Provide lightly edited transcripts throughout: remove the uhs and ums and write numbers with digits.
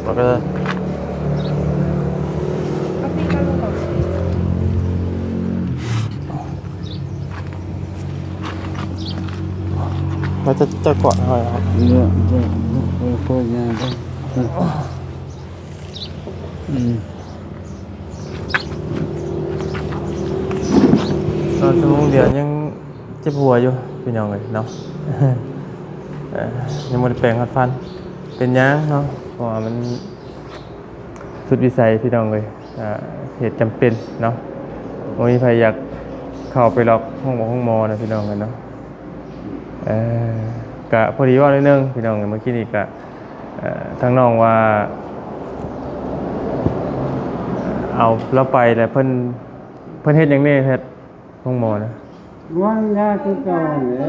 แล้วก็เอาพี่มาลงก่อนเราจะกดอะไรครับโคตรยากเลยตอนชั่วโมงเดียวยังเจ็บหัวอยู่พี่น้องเลยเนาะยังไม่ได้แปลงขัดฟันเป็นยังเนาะเพราะว่ามันสุดวิสัยพี่น้องเลยเหตุจำเป็นเนาะไม่มีใครอยากเข้าไปล็อกห้องหมอนะพี่น้องกันเนาะกะพอดีว่านิดนึงพี่น้องเมื่อกี้นี่กะทางน้องว่าเอาเราไปแต่เพิ่นเฮ็ดอย่างนี้เฮ็ดห้องหมอนะ ว่างยากคือเก่าเนี่ย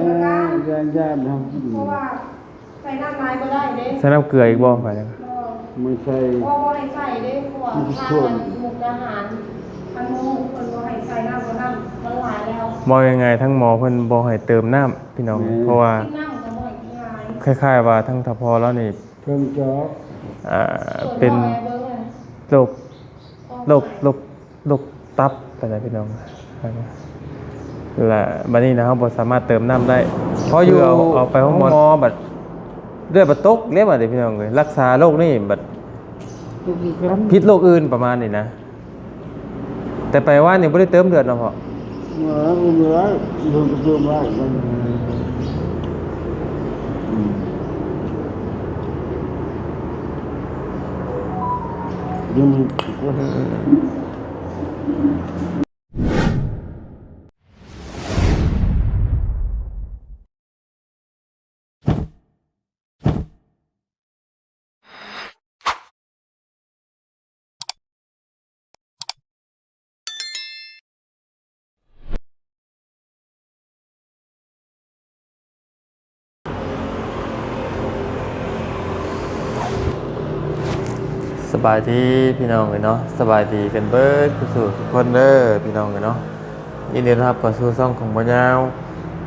ยากทำ เพราะว่าใส่น้ำลายก็ได้เด้ ใส่น้ำเกลืออีกบ่ไปเลย ไม่ใช่ เพราะว่าให้ใส่เด้เพราะว่าทานมุกอาหารทางมุกคนว่าให้ใส่น้ำก็น้ำมันหลายแล้ว บอกยังไงทั้งหมอเพิ่นบ่ให้เติมน้ำพี่น้องเพราะว่า กินน้ำก็บ่ให้กินหลาย คล้ายๆว่าทั้งทพแล้วนี่ เพิ่มจอบ เป็น ส่วนน้อยเบิ่งเลย โรคโรคตับไปเลยพี่น้องและบัดนี้นะเฮาบ่สามารถเติมน้ำได้เพราะอยู่เอาไปห้องหมอบัดเลือดบ่ตกเรียกว่าเด้พี่น้องเอ้ยรักษาโรคนี้บัดพิษโรคอื่นประมาณนี้นะแต่ไปว่านี่บ่ได้เติมเลือดเนาะพ่อ เมื่อเพิ่มได้มันยังสบายดีพี่น้องเลยเนาะสบายดีกันเบิดทุกคนเด้อพี่น้องเลยเนาะยินดีต้อนรับเข้าสู่ช่องของบ่ยาว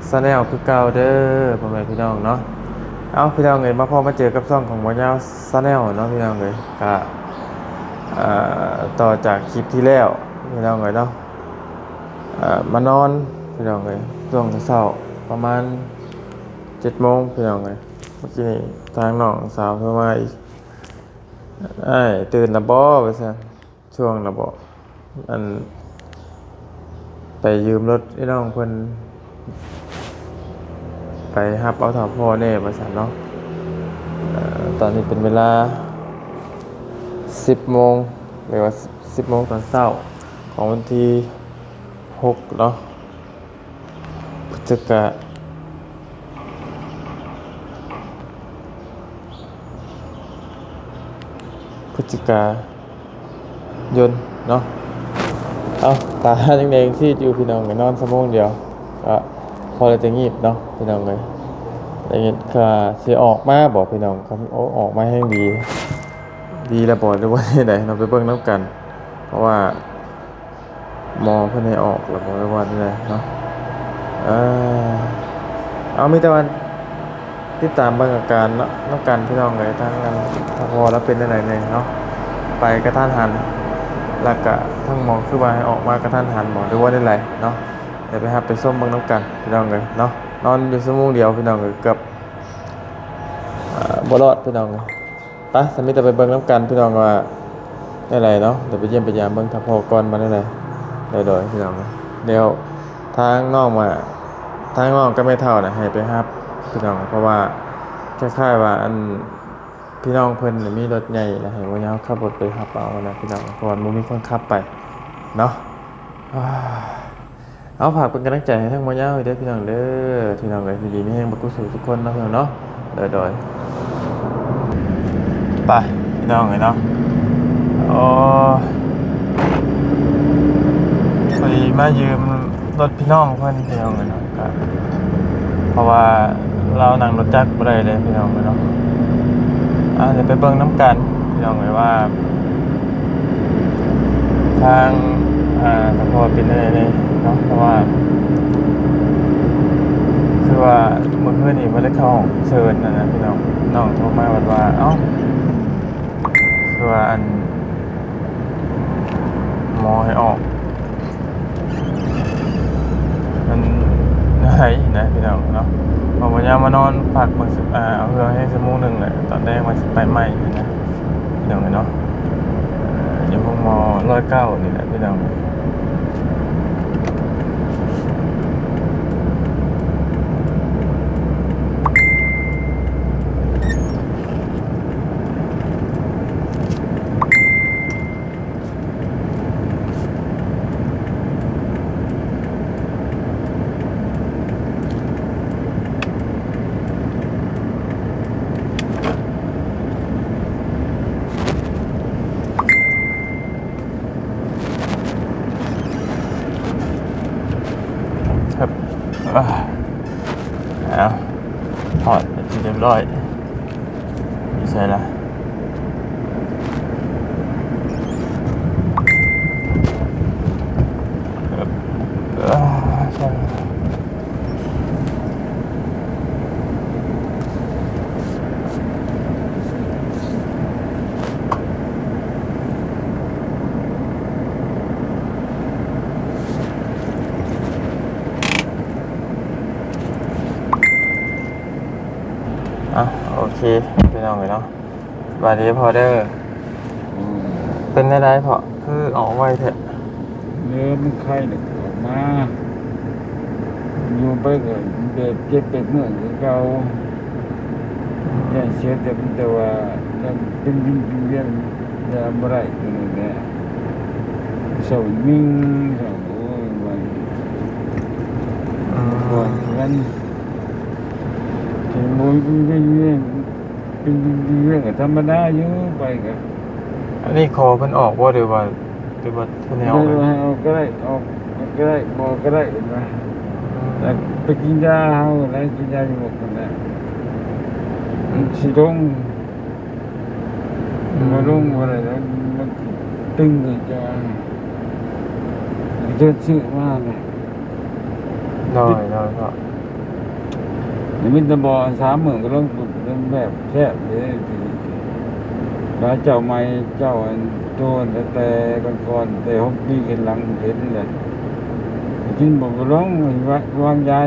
ซาแนลคือเก่าเด้อพ่อแม่พี่น้องเนาะเอาพี่น้องเลยมาพอมาเจอกับช่องของบ่ยาวซาแนลเนาะพี่น้องเลยก็ต่อจากคลิปที่แล้วพี่น้องเลยเนาะมานอนพี่น้องเลยช่วงเช้าประมาณ7 โมงพี่น้องเลยเมื่อกี้นี่ทางน้องสาวโทรมาอีกตื่นระบอไปซะช่วงระบออันไปยืมรถไอ้น้องเพิ่นไปรับเอาถอพ่อแน่ไปซะเนาะตอนนี้เป็นเวลา10 โมงหรือว่า10 โมงตอนเช้าของวันที่6เนาะพฤศจิกายนเนาะเอาตาแดงๆที่อยู่พี่น้องไปนอนชั่วโมงเดียวก็พอเราจะงีบเนาะพี่น้องเลยได้ยินค่ะสิออกมาบอกพี่น้องครับออกมาให้ดีแล้วบอกด้วยว่าที่ไหนเราไปเบิ่งน้ำกันเพราะว่าหมอเพิ่นให้ออกแล้วบอกด้วยว่าที่ไหนเนาะเอามีแต่วันติดตามเบิ่งอาการเนาะน้ำกันพี่น้องเลยทั้งนั้นถ้าพอแล้วเป็นอะไรเนี่ยเนาะไปกระทันหันแล้วก็ทั้งหมอคือว่าให้ออกมากระทันหันหมอหรือว่าได้ไรเนาะเดี๋ยวไปไปส้มเบิ่งน้ำกันพี่น้องเลยเนาะนอนอยู่ชั่วโมงเดียวพี่น้องเลยเกือบบ่รอดพี่น้องเลยไปสมิธจะไปเบิ่งน้ำกันพี่น้องว่าได้ไรเนาะเดี๋ยวไปเยี่ยมไปยามเบิ่งถ้าพอก่อนมาได้ไรโดยพี่น้องเดี๋ยวทางน้องก็ไม่เท่านะให้ไปฮับพี่น้องเพราะว่าคล้ายๆว่าอันพี่น้องเพิ่นมีรถใหญ่แล้วให้ว่าเฮาขับรถไปฮับเอานะพี่น้องเพราะว่าบ่มีคนขับไปเนาะเอาฝากเป็นกำลังใจให้ทั้งบ่ยาวเด้อพี่น้องเด้อพี่น้องเอ้ยดีๆมีแรงบ่กุศลทุกคนเนาะพี่น้องเนาะโดยไปพี่น้องเอ้ยเนาะไปมายืมรถพี่น้องเพิ่นพี่น้องเอ้ยเนาะก็เพราะว่าเรานั่งรถจักรบ่ได้เลยพี่น้องเอ้ยเนาะเดี๋ยวไปเบิ่งน้ำกันพี่น้องเลยว่าทางตำรวจเป็นอะไรเลยเนาะเพราะว่าคือว่าเมื่อคืนนี้ไม่ได้เข้าห้องเชิญนะพี่น้องโทรมาว่าเอ้าค ว่าอันหมอให้ออกมันเหนื่อยนะพี่น้องเนาะพอวันยามานอนพักบางเอาเพื่อให้ชั่วโมงหนึ่งเลยตอนแรกมันสิไปไหม้นะพี่น้องเนาะอยู่ห้องหมอ109นี่แหละพี่น้องครับเอาถอดเรียบร้อยไม่ใช่ละครับใช่โอเคพี่น้องเลยเนาะบาดนี้พอเด้อเป็นได้พอคือออกไวเถอะ เนื้อมันไข่เนี่ยออกมาอยู่ไปก็เด็กเจ็บเป็ดเมื่อคือเก่าอย่างเสียแต่ว่ายังเป็นวิ่งเวียนยาบ่ได้ตัวนี้เนี่ยเสาวิ่งเสาโอ้ยวันก่อนกันที่มวยวิ่งเป็นวิ่งก็ธรรมดาอยู่ไปก็ อันนี้คอเพิ่นออกว่าหรือว่าเพิ่นให้ออกเลย เอาก็ได้ออกก็ได้บอกก็ได้นะแต่ไปกินยาเอาแล้วกินยาอยู่หมดกันแล้วสิลงมาลงอะไรแล้วมันตึงเลยจ้าเดินซื้อมาเลย น้อยก็ นี่มิตรบอ30,000ก็ลงแบบแซ่บเลยแล้วเจ้าไม้เจ้าโจนแต่ก่อนแต่6 ปีกันหลังเห็นเลยกินบอกร้องวางยา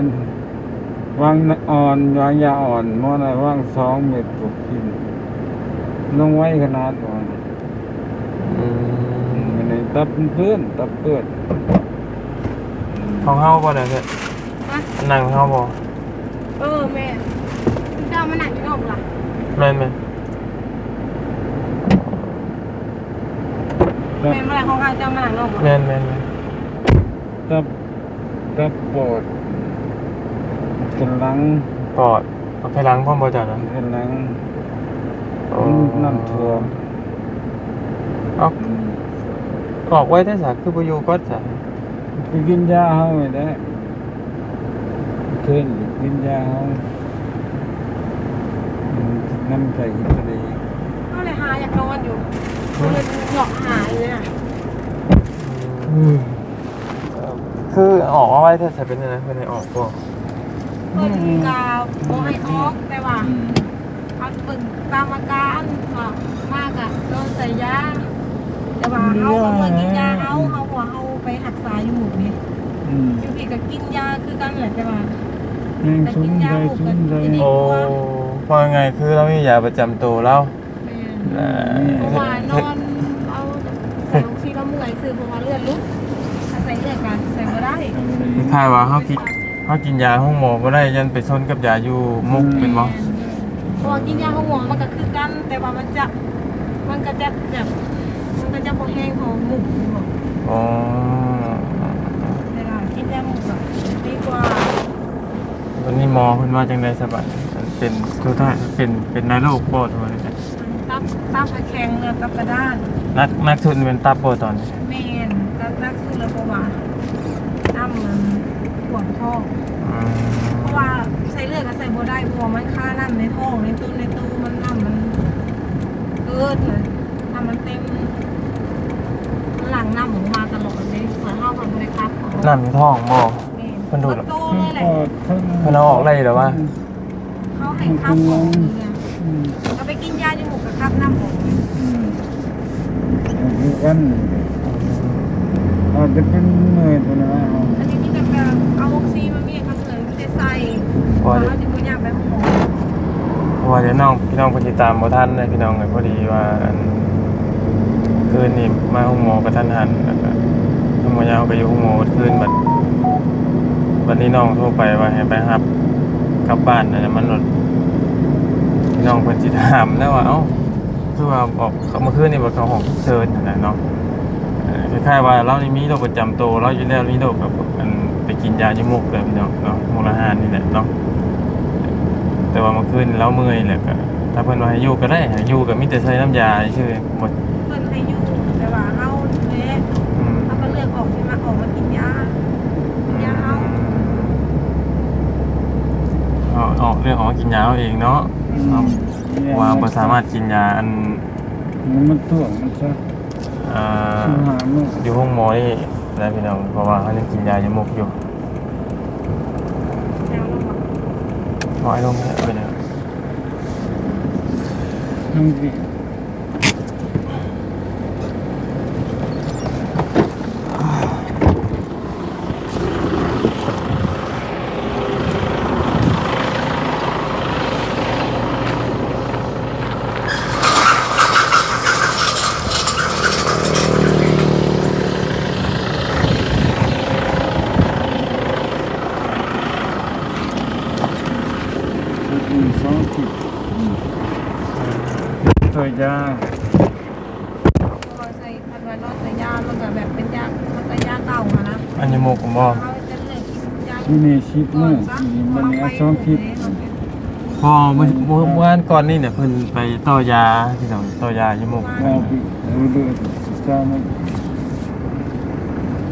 วางอ่อนวางยาอ่อนมอนะวาง2 เม็ดถูกกินน้องไว้ขนาดอ่อนมันในตับเปื้อนของเฮาบ่ได้เด้อ ฮะ นั่งของเฮาบ่ แม่เจ้ามาหนังอยู่นอกล่ะ แม่น แม่เมื่อไหร่ของการเจ้ามาหนังนอกล่ะ แม่น ตับปอดกันหลัง ปอดเอาไปล้างพร้อมบ่จ้ะนะ กันหลัง โอ้ น้ำท่วม เอาออกไว้ได้ซะคือบ่อยู่ก็จ้ะ ไปกินยาเฮาไม่ได้เคยกินยาเฮาน้ำใจกินทะเล ก็เลยหาอยากนอนอยู่มันหยอกหาเลยอ่ะ คือออกมาไว้ถ้าจะเป็นอะไรเพิ่นให้ออกบ่ เพิ่นก็บ่ให้ออกแต่ว่าเขาเบิ่งตามอาการว่ามากอ่ะโดนใส่ยาแต่ว่าเฮาก็เมื่อกินยาเฮาว่าเฮาไปรักษาอยู่หมู่นี่อยู่พี่ก็กินยาคือกันแหละแต่ว่า แรงชุ่มได้ชุ่มได้ โอ้พอยังไงคือเรามียาประจำตัวแล้ว เพราะว่านอนเอาใส่ที่เราเมื่อยคือเพราะว่าเลือดลุกถ้าใส่เลือดกันใส่บ่ได้ คล้ายๆว่าเฮากินยาห้องหมอบ่ได้ยันไปชนกับยาอยู่มุกเป็นบ่ เพราะว่ากินยาของหมอมันก็คือกันแต่ว่ามันก็จะแบบมันก็จะบ่แห้งของหมุก อ๋อ เวลากินยาหมุกแบบดีกว่า วันนี้หมอเพิ่นว่าจังได๋ซะบัดเป็นทุกท่านเป็นนายโรคบ่ตัวนี้ ตับแข็งเลยตับกระด้าน นักทุนเป็นตับบ่ตอนนี้ เมนนักสู้แล้วเพราะว่าน้ำมันปวดท้องเพราะว่าใส่เลือดก็ใส่บ่ได้เพราะว่ามันค่าน้ำในท้องในตู้มันน้ำมันเกิดเลยน้ำมันเต็มหลังน้ำออกมาตลอดเลยเสือห้าวมันไม่ได้ครับ น้ำในท้องบ่ เพิ่นดูดโตเลยแหละ เพิ่นเอาออกได้หรือว่า เขาให้ข้าวของเนี่ยก็ไปกินยาจมูกกับข้าวน้ำออก กันอาจจะเป็นเมื่อยตัวนะ อันนี้มีแต่แบบเอาออกซิมามีกับเหมือนไม่ได้ใส่เพราะเราจะบ่อยากไปหมอ เพราะว่าเดี๋ยวน้องพี่น้องเพิ่นสิตามบ่ทันเลยพี่น้องเลยพอดีว่าอันคืนนี้มาห้องหมอกระทันหันแล้วก็ห้องหมอยาวก็อยู่ห้องหมอคืนบัดนี้น้องโทรไปว่าให้ไปรับกลับบ้านนั่นน่ะมันรถพี่น้องเพิ่นสิถามแล้วว่าเอ้าคือว่าบอกเขาเมื่อคืนนี่บ่เข้าห้องฉุกเฉินนั่นน่ะเนาะคล้ายๆว่าเรานี่มีโรคประจำตัวเราอยู่แล้วมีโรคแบบอันไปกินยาอยู่มุกเลยพี่น้องเนาะมูลอาหารนี่แหละเนาะแต่ว่าเมื่อคืนเราเมื่อยแหละก็ถ้าเพิ่นว่าให้อยู่ก็ได้ให้อยู่ก็มีแต่ใช้น้ำยาซื่อหมด เพิ่นให้อยู่แต่ว่าเฮาเละ อืม เฮาก็เลือกออกที่มาออกมากินยาเฮา ออกเรื่องของกินยาเอาเองเนาะว่าบ่สามารถกินยาอัน มันตัวมันจะ อ่า หาเมื่อ อยู่ห้องหมอนี่นะพี่น้องเพราะว่าเขายังกินยาอยู่มุกอยู่ แนวลงมา น้อยลงไปเนี่ย ทั้งที่ สองที่ตัวยา พอใส่พันวันนอนใส่ยามันก็แบบเป็นยามันก็ยาเก่าอะนะ อันยมุกผมบ่ เขาจะเลือกกินยา ที่นี่ชิปมือที่มันเนี่ยสองทิศ พอเมื่อวานก่อนนี่เนี่ยเพิ่นไปต่อยาพี่น้องต่อยาอยู่มุก เอาไปรู้เรื่องสามัน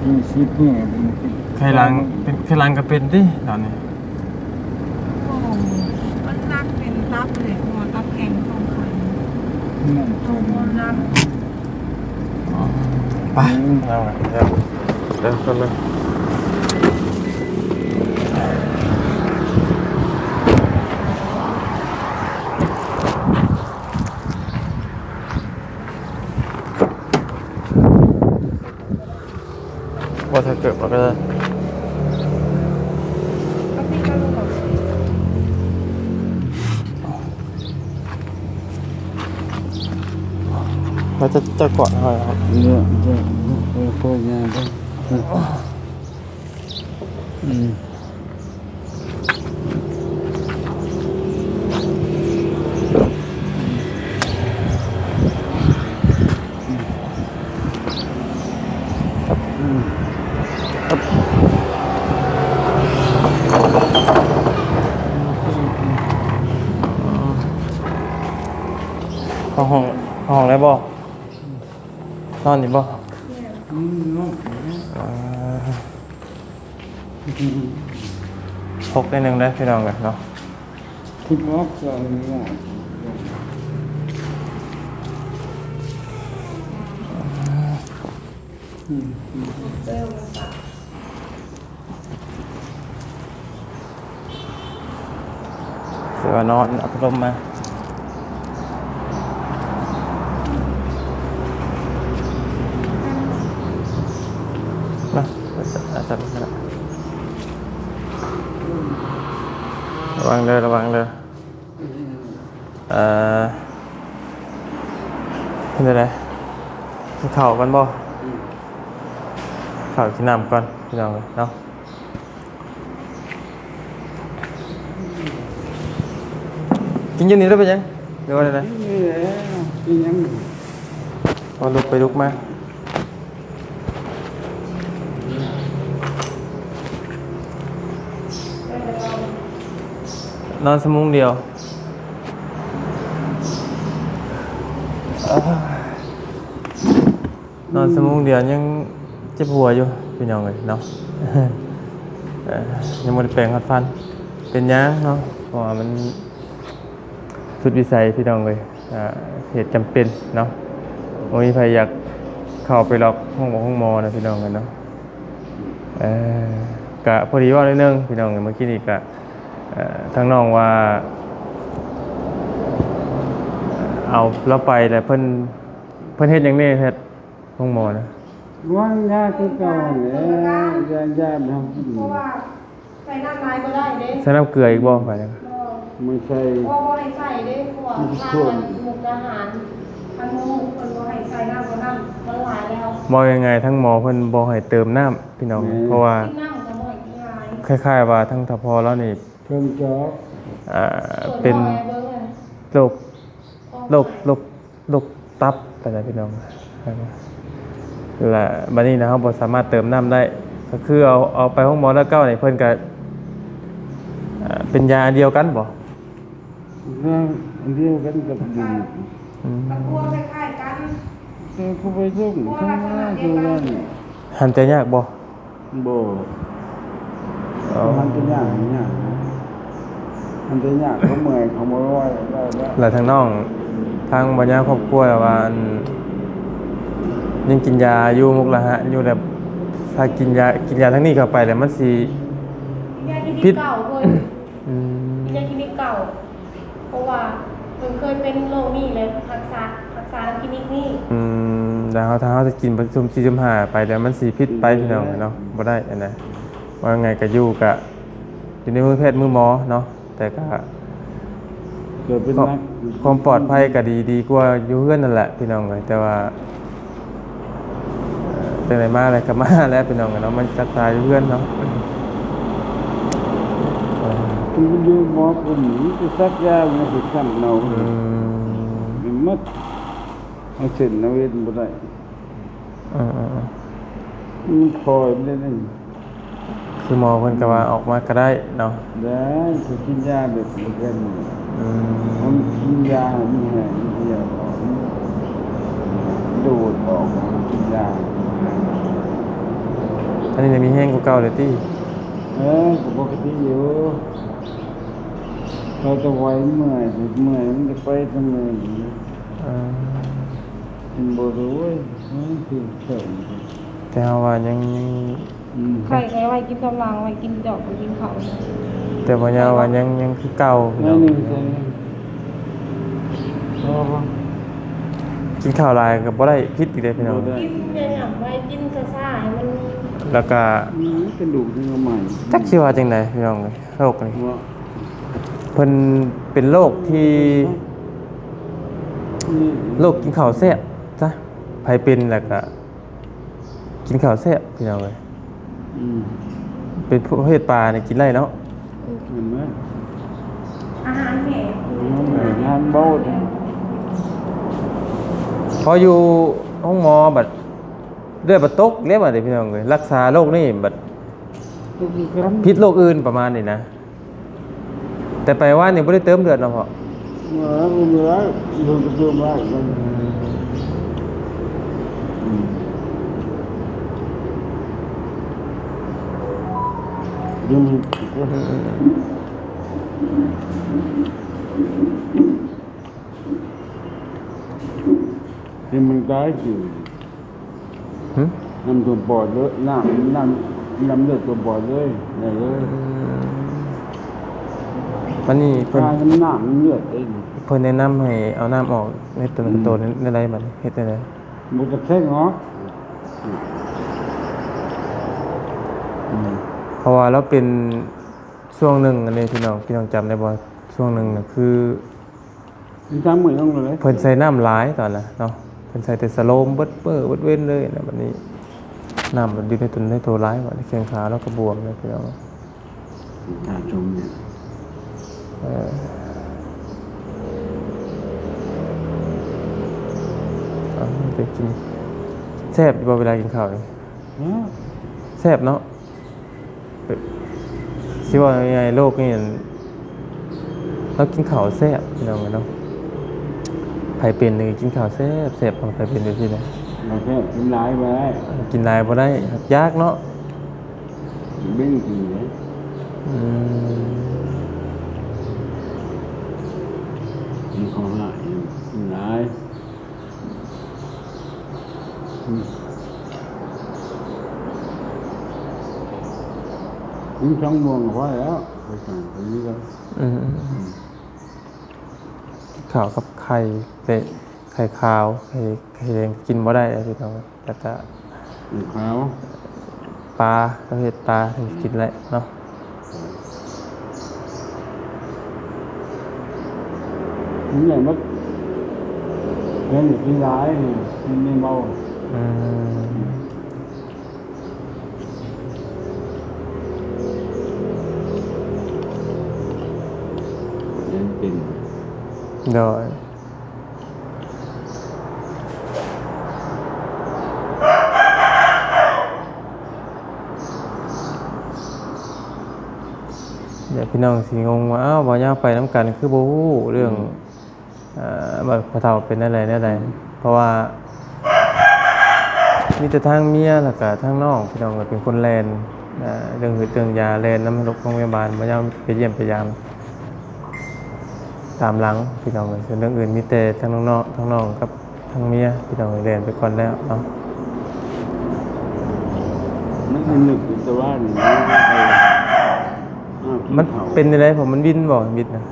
ที่ชิปมือ ไข้หลังเป็นไข้หลังก็เป็นติตอนนี้ โอ้มันนักเป็นตับเลยหัวตับแข็งของไข่ นั่น โอ้โหนัก ไปเอาล่ะเดี๋ยวคนเลยว่าถ้าเกิดมันก็จะ ก็พี่ก็รู้แบบ เราจะกดให้ครับ เยอะเยอะโคตรยากเลยอืม ห้องได้บ่นอนอยู่บ่พกได้หนึ่งได้พี่น้องกันเนาะ คิดว่าจะง่าย เสือนอนเอาพัดลมมานะอาจจะระวังเลยระวังเลยเป็นอะไรกินข้าวกันบ่ข้าวกินน้ำก่อนพี่น้องเลยเนาะกินอยืนนี้ได้ปะยังหรือว่าอะไรนะ นี่แหละที่ยัง พอลุกไปลุกมา นอนสมุงเดียวนอนสมุงเดียวยังเจ็บหัวอยู่พี่น้องเลยเนาะ ยังไม่ได้แปรงขัดฟันเป็นยังเนาะเพราะว่ามันสุดวิสัยพี่น้องเลยเหตุจำเป็นเนาะไม่มีใครอยากเข้าไปล็อกห้องหมอนะพี่น้องกันเนาะกะพอดีว่านิดนึงพี่น้องเมื่อกี้นี่กะทางน้องว่าเอาเราไปแต่เพิ่นเฮ็ดอย่างนี้เฮ็ด ห้องหมอนะ ว่างยาคือเก่าเนี่ยยาทำกิน เพราะว่าใส่น้ำลายก็ได้เด้ ใส่น้ำเกลืออีกบ่ไปนะ ไม่ใช่ เพราะว่าให้ใส่เด้เพราะว่าทานมุกอาหารทานหมูคนบ่ให้ใส่น้ำก็น้ำมันหลายแล้ว บอกยังไงทั้งหมอเพิ่นบ่ให้เติมน้ำพี่น้องเพราะว่า กินน้ำก็บ่ให้กินหลาย คล้ายๆว่าทั้งทพแล้วนี่ เพิ่มจอก เป็น ส่วพ่อแม่เบิ่งเลย โรคโรคตับไปนะพี่น้องและบัดนี้นะเฮาบ่สามารถเติมน้ำได้ ก็คือเอาไปห้องหมอแล้วเก้านี่เพิ่นก็เป็นยาอันเดียวกันบ่ อันเดียวกันกับดิน ตะกั่วคล้ายๆกัน แต่เขาไปส่งข้างหน้าตรงนั้น หันใจยากบ่ บ่มันจะยากมันจะยากเขาเมื่อยเขาบ่ไหวได้ แล้วทางน้องทางบ่ยาครอบครัวว่าอันยังกินยาอยู่มุกละฮะอยู่แบบถ้ากินยาทั้งนี้เข้าไปแล้วมันสิ ยาคลินิ พิษ กเก่าเพิ่น อืม ยาคลินิกเก่า เพราะว่าเพิ่นเคยเป็นโรคนี้แล้วรักษาคลินิกนี้ แล้วถ้าเขาจะกินผสม4.5ไปแล้วมันสีพิษไปพี่น้องเนาะบ่ได้อันนั้นว่าไงก็อยู่ในมือแพทย์มือหมอเนาะแต่ก็ เกิดเป็นนัก ความปลอดภัยก็ดีกว่าอยู่เฮือนนั่นแหละพี่น้องเลยแต่ว่าจังไดมาอะไรก็มาแล้วพี่น้องเนาะมันจักตายอยู่เฮือนเนาะ คุณดูหมอคนนี้จะซักยาไม่ถึงขั้นเนา อืม มัดเอาเส้นเอาเวทบ่ได้ อืม มันคอยไม่ได้ คือหมอเพิ่นก็ว่าออกมาก็ได้เนาะ ได้จะกินยาแบบนี้กัน อื มัน ม กินยาไม่แห้งเดียวออกดูดออกกินยา อันนี้จะมีแห้งกว่าเก่าเลยติ ก็ปกติอยู่เราจะไว้เมื่อยมันจะไปทำไม อ่า กินบ่รู้เว้ยมันคือเขิน แต่เฮาว่ายัง ไข่ไว้กินกำลังไว้กินดอกไว้กินเขา แต่บ่ยาว่ายังคือเก่าพี่ นั่ น้ น อง นี่ใช่พอปะ กินข้าวหลายก็บ่ได้พิษอีกเด้อพี่น้อง บ่ได้ กินอย่างไว้กินซ่าๆให้มัน แล้วก็ กระดูกที่ใหม่ จักสิว่าจังไดพี่น้องเอ้ยโรคนี้ ว่า เพิ่นเป็นโรคที่โรคกินข้าวแซ่บจ้ะไผเป็นแล้วก็กินข้าวแซ่บพี่น้องเอ้ย อืม เป็นประเภทปลานี่กินได้เนาะ เห็นไหม อาหารแหม่ งานเบา พออยู่ห้องหมอบัดเลือดบัดตกเรียกว่าได้พี่น้องเอ้ยรักษาโรคนี้บัดพิษโรคอื่นประมาณนี้นะแต่ไปว่านี่บ่ได้เติมเลือดเนาะพ่อ เมื่อโดนกระเทือนได้มันยังยังมันได้อยู่ หึ น้ำตัวบอดเลยน้ำเลือดตัวบอดเลยไหนเลย วันนี้เพิ่น การน้ำเลือดเอง เพิ่นแนะนำให้เอาน้ำออกในตัวกระโตนในไรบัดนี้เฮ็ดได้ได มันจะแท่งเหรอ เพราะว่าเราเป็นช่วงหนึ่งอันนี้พี่น้องจำได้บ่ช่วงหนึ่งน่ะคือ มันจำเหมือนกันเลย เพิ่นใส่น้ำหลายตอนน่ะเนาะเพิ่นใส่แต่สโลมเบิดเบ้อเบิดเว้นเลยนะบัดนี้น้ำมันอยู่ในตัวร้ายบัดนี้แข้งขาแล้วก็บวมเลยพี่น้อง ตาชมเนี่ย เอาไปกินแซ่บอยู่บ่เวลากินข้าวนี่แซ่บเนาะสิว่ายังไงโลกนี่เรากินข้าวแซ่บพี่น้องเนาะไผเป็นนี่กินข้าวแซ่บของไผเป็นอยู่ที่ไหน เราแค่กินหลายไปได้ กินหลายบ่ได้ยากเนาะ เบ้งกี่เลย อืม มีของหลายกินหลายยิ่งช่องมวงก็พอแล้วไปสั่งไปนี้แล้ว ข้าวกับไข่แต่ ไข่ขาวไข่แดงกินบ่ได้พี่น้องแต่ก็ ขาว ปลาประเภทปลาถึงกินได้เนาะ นี่อย่างว่าเงินกินร้ายกินไม่เมา อืม เป็น โดยเดี๋ยวพี่น้องสิงงว่าอ้าวบ่ยาวไปน้ำกันคือบ่ฮู้เรื่องบัดพ่อเฒ่าเป็นอะไรเพราะว่ามีแต่ทางเมียแล้วก็ทางน้องพี่น้องก็เป็นคนแลนเรื่องหืดเรื่องยาแลนนำโรงพยาบาลบ่ยาวไปเยี่ยมไปยามตามหลังพี่น้องเลยส่วนเรื่องอื่นมีแต่ทางน้องๆทางน้องกับทางเมียพี่น้องแลนไปก่อนแล้วเนาะ นั่นคือหนึ่งแต่ว่านี่ มันเป็นอะไรผมมันวินบ่วินนะ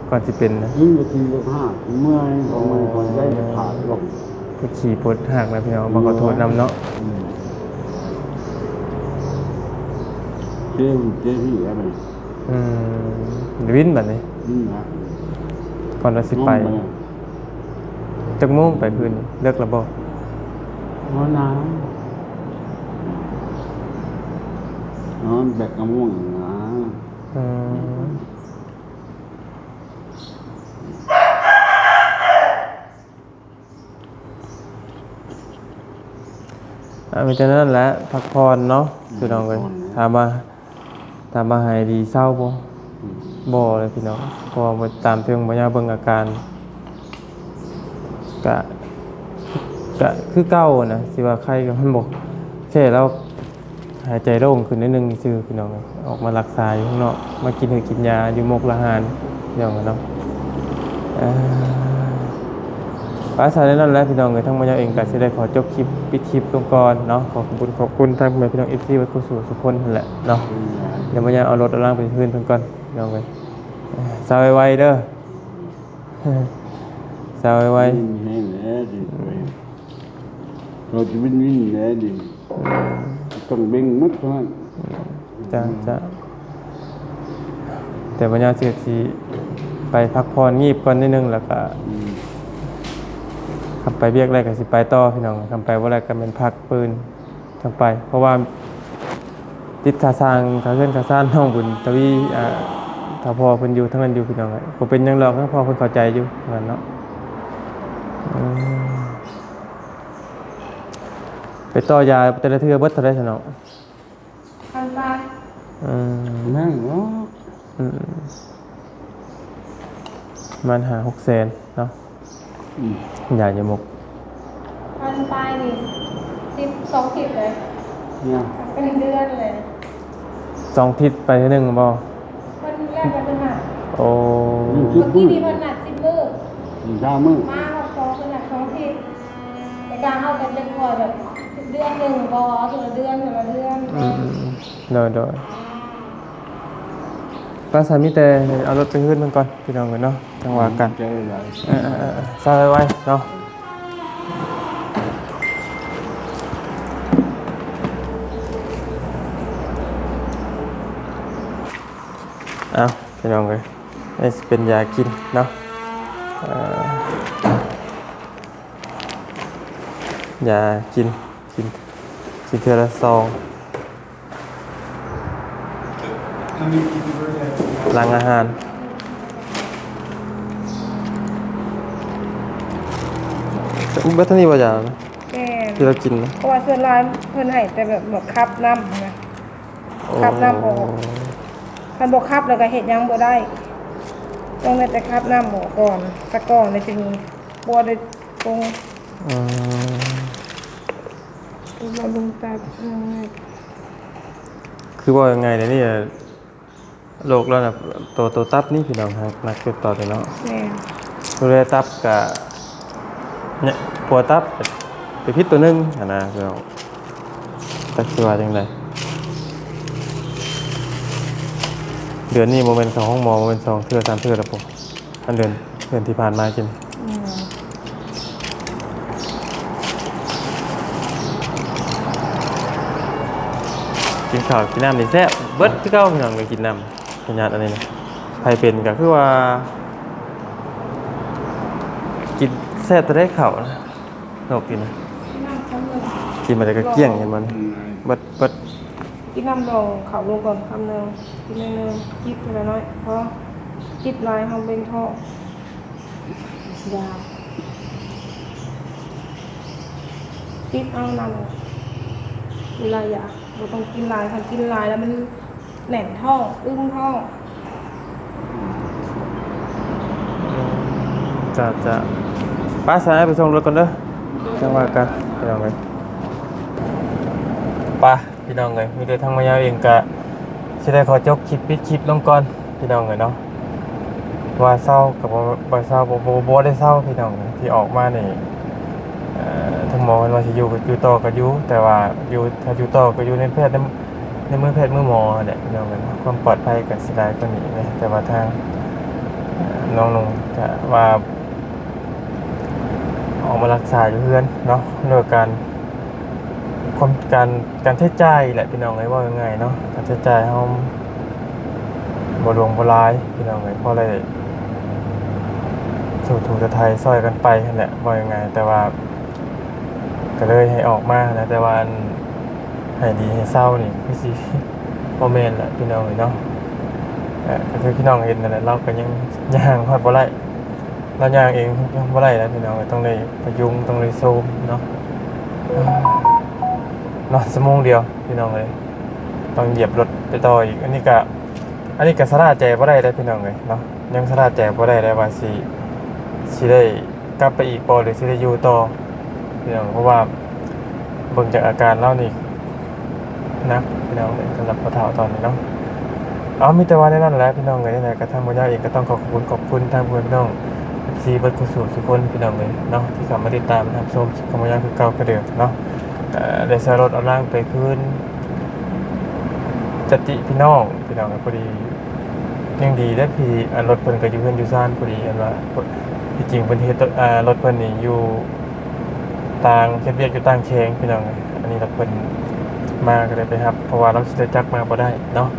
ก่อนสิเป็นนะ ยิ่งกว่าทีละห้าเมื่อยของมันก่อนได้จะขาดลง ก็ขี่ปวดหักนะพี่น้องบางขอโทษนำเนาะ เจ๊พี่อะไร วินแบบนี้ นี่นะ ก่อนเราสิไปจักโมงไปคืนเลิกแล้วบ่ หัวน้ำนอนแบกกระม่วงนะ อืมมีแต่นั้นแหละพักผ่อนเนาะพี่น้องเลยถามมาหายดีเศร้าบ่เลยพี่น้องพอมาตามเทิงบ่ยาเบิ่งอาการกะคือเก่านะสิว่าใครก็มันบอกแค่เราหายใจโล่งขึ้นนิดนึงซื่อพี่น้องออกมารักษาอยู่ข้างนอกมากินกินยาอยู่มกละหานพี่น้องเนาะภาษาในนั้นแหละพี่น้องเลยทั้งบ่ยาเองก็สิได้ขอจบคลิปปิดคลิปก่อนเนาะขอบคุณทางแม่พี่น้อง FC วัดกุศลสุคนนั่นแหละเนาะเดี๋ยวบ่ยาเอารถเอาล่างไปคืนเพิ่นก่อนพี่น้องเอ้ยสาวไวๆเด้อสาวไว ให้แหน่ดิเราจะวิ่งแหน่ดิต้องเบ่งมัดเท่านั้น จะแต่ปัญญาเสียทีไปพักผ่อนงีบก่อนนิดนึงแล้วก็ขับไปเบียกแรกก็สิไปต่อพี่น้องทำไปว่าแรกก็เป็นพักปืนทางไป เพราะว่าติดขาสร้างขาเลื่อนขาซ่านน้องบุญทวีถ้าพอเพิ่นอยู่ทั้งนั้นอยู่พี่น้องผมเป็นยังหรอกถ้าพอเพิ่นเข้าใจอยู่งั้นเนาะไปต่อยาแต่ละเทื่อเบิดเท่าไรซะเนาะ คันไป นั่งเนาะ มันหา600,000เนาะยาจมูก คันไปนี่12ทิศเลย เนี่ย เป็นเดือนเลย 2 ทิศไปเทื่อนึงบ่ มันแรกก็เป็นหนัก โอ้ เมื่อกี้มีมันหนัก10มื้อ อีกข้าวมึง มาเขาซ้อมเป็นหนัก2ทิศในการเอากันเป็นคอยแบบเดือนหนึ่งบ่ทีละเดือนโดยป้าสามีแต่เอารถไปขึ้นมันก่อนพี่น้องกันเนาะจังหวะกัน ใจไหล ซาไว้เนาะเอาพี่น้องเลยนี่เป็นยากินเนาะยากินเทื่อละซองหลังอาหารอุ้มบัตนี่ว่าอย่าง แม่ ที่เรากินนะ เพราะว่าส่วนร้ายเพิ่นให้แต่แบบคับน้ำนะคับน้ำออกคันบ่คับแล้วก็เฮ็ดหยังบ่ได้ต้องได้แต่คับน้ำออกก่อนตะก่อนเลยจะมีบ่ได้ตรงบำรุงตับ คือว่ายังไงเนี่ยนี่โรคแล้วนะตัวตับนี่พี่น้องครับนักเก็บต่อเลยเนาะ แม่ ดูแลตับกับเนี่ยปวดตับไปพิษตัวหนึงนะพี่น้องตักสิว่าจังไดเดือนนี้โมเมนต์2ห้องหมอโมเมนต์2เทื่อ3เทื่อแล้วผมอันเดือนที่ผ่านมากิน กินข้าวกินน้ำนี่แซ่บเบิดคือเก่าพี่น้องเลยกินน้ำขนาดอันนี้นะใครเป็นก็คือว่ากินแซ่บแต่ได้ข้าวนะนกกินนะ น้ำเขาเลย กินมาแต่ก็เกลี้ยงเห็นมันเบิด กินน้ำดองเขาลงก่อนคำหนึ่งกินหนึ่งจิบทีละน้อยเพราะจิบลายเขาเบ่งท้องยาวจิบเอานำเวลาอยากเราต้องกินลายค่ะกินลายแล้วมันแหน่นท้องอึ้งท้อง จะป้าสายไปส่งรถก่อนเด้อจังว่ากันพี่น้องเลยป้าพี่น้องเลยมีแต่ทางมายาเองกะสิได้ขอจบคลิปปิดคลิปลงก่อนพี่น้องเลยเนาะว่าเศร้ากับบ่เศร้าบ่ได้เศร้าพี่น้องเลยที่ออกมานี่ทั้งหมอมันว่าสิอยู่ต่อก็อยู่แต่ว่าอยู่ถ้าอยู่ต่อก็อยู่ในแพทย์ในมือแพทย์มือหมอเนี่ยพี่น้องเลยเนาะความปลอดภัยก็สิได้กว่านี้นะแต่ว่าทางน้องๆจะว่าออกมารักษาอยู่เพื่อนเนาะเรื่องการใช้จ่ายแหละพี่น้องเลยว่าง่ายๆเนาะการใช้จ่ายเฮาบ่หลวงบ่หลายพี่น้องเลยเพราะอะไรถูจะไทยซอยกันไปนั่นแหละว่าง่ายๆแต่ว่าก็เลยให้ออกมานะแต่ว่าให้ดีให้เศร้านี่คือสิบ่แม่นแหละพี่น้องเลยเนาะก็คือพี่น้องเห็นนั่นแหละเราก็ยังย่างฮอดบ่ได้เราย่างเองบ่ได้แล้วพี่น้องต้องได้พยุงต้องได้โซมเนาะนอนชั่วโมงเดียวพี่น้องเลยต้องเหยียบรถไปต่ออีกอันนี้ก็สลาแจบ่ได้แล้วพี่น้องเลยเนาะยังสลาแจบ่ได้เลยว่าสิได้กลับไปอีกบ่หรือสิได้อยู่ต่อพี่น้องเพราะว่าเบิ่งจากอาการเล่านี่นะพี่น้องเลยสำหรับพ่อเฒ่าตอนนี้เนาะมีแต่ว่าในนั้นแหละพี่น้องเลยนี่แหละกระทั่งบ่ยาวเองก็ต้องขอบคุณทางเพื่อนพี่น้องซีเบิร์ดกุศลสุคนพี่น้องเลยเนาะที่เข้ามาติดตามนะครับชมคำว่ายาวคือเก่าคือเดิมเนาะได้ใช้รถเอาล่างไปคืนจติพี่น้องพอดียังดีได้พี่รถเพิ่นก็อยู่เพิ่นอยู่ซ่านพอดีอันว่าที่จริงเพิ่นเฮ็ดรถเพิ่นนี่อยู่ต่างเฮ็ดเวียกอยู่ต่างแขงพี่น้องอันนี้รถเพิ่นมาก็เลยไปครับเพราะว่าเราสิได้จักมาบ่ได้เนาะ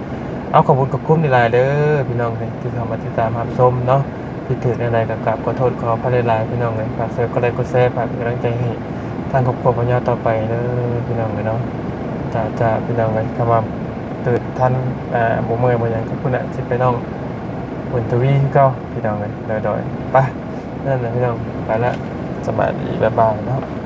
ขอบคุณหลายๆเด้อพี่น้องที่เข้ามาติดตามรับชมเนาะที่ถืออะไรกับกราบขอโทษขออภัยหลายๆพี่น้องเลยฝากเซิร์ฟก็ไลค์กดแชร์ฝากเป็นกำลังใจให้ทางครอบครัวปัญญาต่อไปเด้อพี่น้องเลยเนาะจะพี่น้องเลยคำว่าตื่นท่านบ่เมื่อยบ่หยังก็คุณน่ะสิไปน้องบนทวีคือเก่าพี่น้องเลยโดยไปนั่นแหละพี่น้องไปละสบายดีบ๊ายบายเนาะ